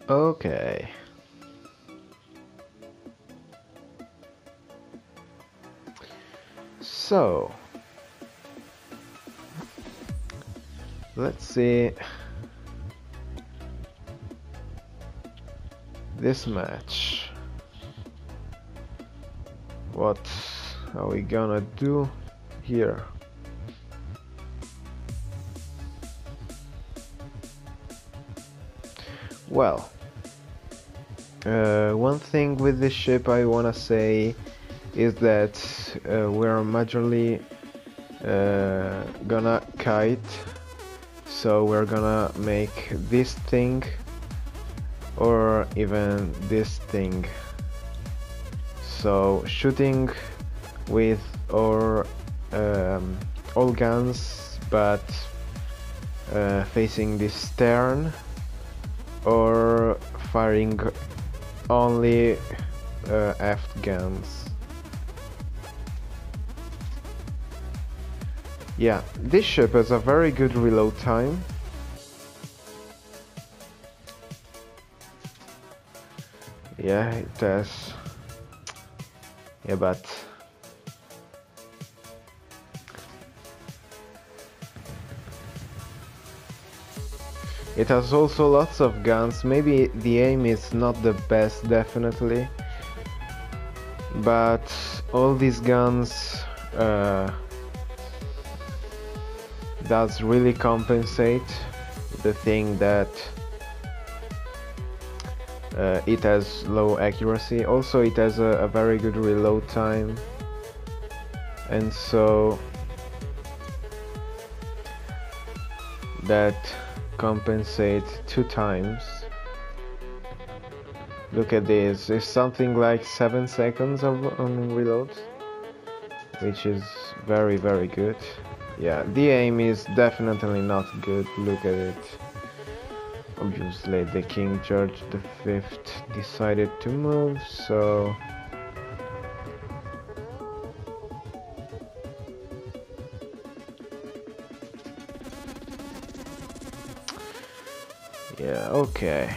Okay. So, let's see this match. What are we gonna do here? Well, one thing with this ship I wanna say is that we're majorly gonna kite, so we're gonna make this thing or even this thing. So shooting with our all guns, but facing the stern, or firing only aft guns. Yeah, this ship has a very good reload time. Yeah, it has. Yeah, but it has also lots of guns. Maybe the aim is not the best, definitely, but all these guns does really compensate the thing that it has low accuracy. Also, it has a very good reload time, and so that compensates 2 times. Look at this, it's something like 7 seconds on reload, which is very good. Yeah, the aim is definitely not good. Look at it. Obviously the King George V decided to move, so yeah, okay.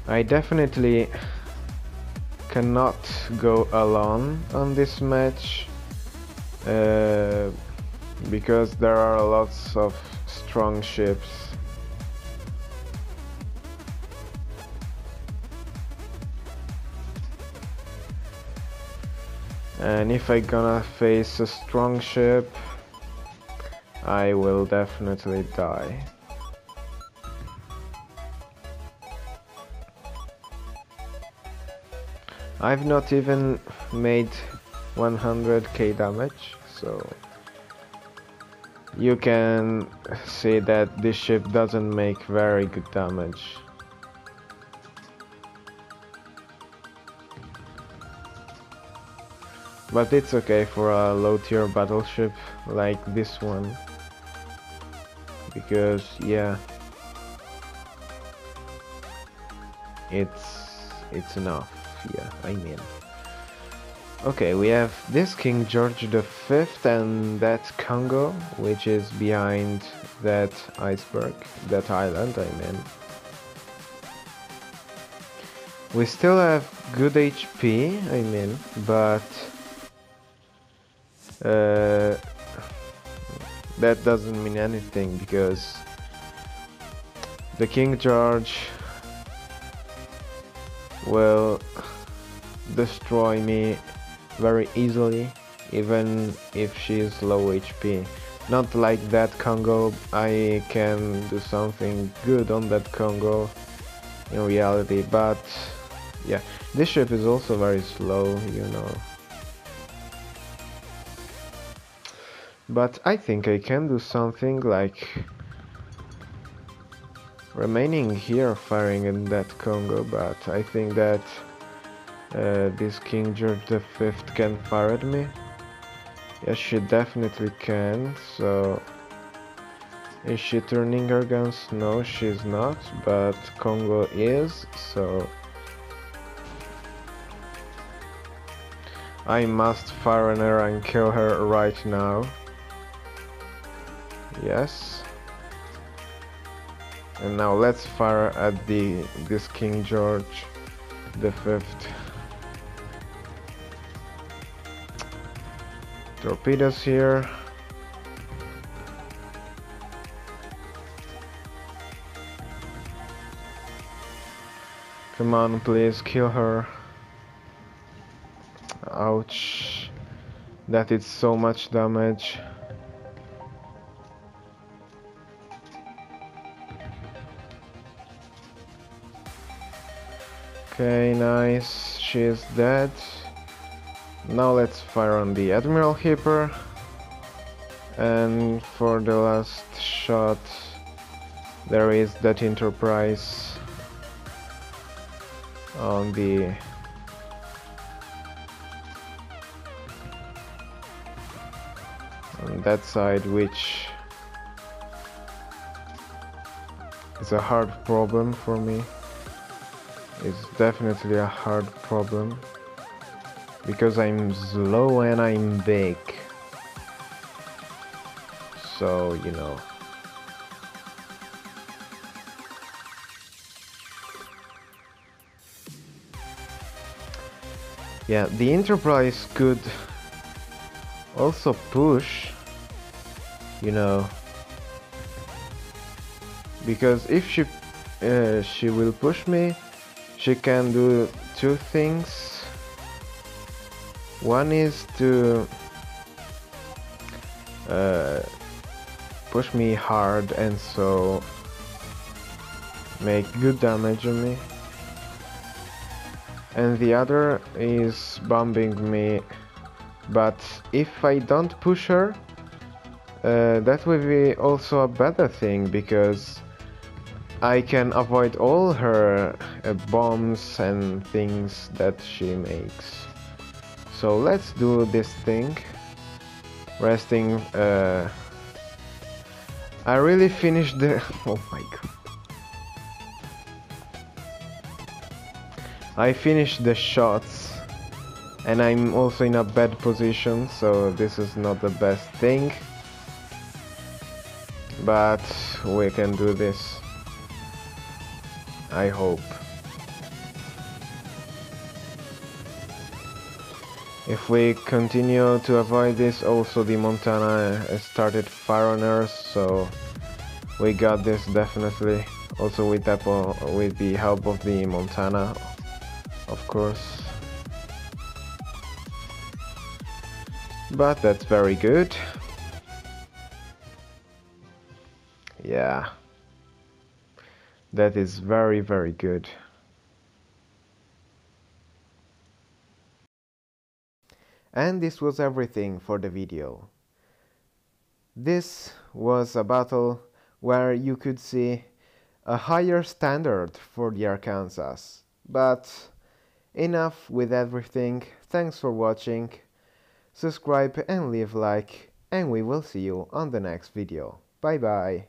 I definitely cannot go alone on this match because there are lots of strong ships. And if I gonna face a strong ship, I will definitely die. I've not even made 100k damage, so you can see that this ship doesn't make very good damage. But it's okay for a low tier battleship like this one, because yeah, it's enough. Yeah, I mean. Okay, we have this King George V and that Congo, which is behind that iceberg, that island, I mean. We still have good HP, I mean, but that doesn't mean anything because the King George will destroy me very easily, even if she is low HP. Not like that Congo. I can do something good on that Congo in reality, but yeah, this ship is also very slow, you know. But I think I can do something like remaining here firing in that Congo, but I think that this King George V can fire at me. Yes, she definitely can. So is she turning her guns? No, she's not, but Congo is, so I must fire on her and kill her right now. Yes. And now let's fire at this King George the Fifth. Torpedoes here. Come on, please kill her. Ouch. That is so much damage. Okay, nice. She is dead. Now let's fire on the Admiral Hipper. And for the last shot, there is that Enterprise on that side, which is a hard problem for me. It's definitely a hard problem because I'm slow and I'm big, so you know. Yeah, the Enterprise could also push, you know, because if she will push me, she can do two things. One is to push me hard and so make good damage on me, and the other is bombing me. But if I don't push her, that will be also a better thing, because I can avoid all her bombs and things that she makes. So let's do this thing. Resting. I really finished the... oh my god. I finished the shots. And I'm also in a bad position, so this is not the best thing. But we can do this. I hope. If we continue to avoid this, also the Montana started fire on us, so we got this definitely. Also with the help of the Montana, of course. But that's very good. Yeah. That is very, very good. And this was everything for the video. This was a battle where you could see a higher standard for the Arkansas. But enough with everything. Thanks for watching. Subscribe and leave like, and we will see you on the next video. Bye bye.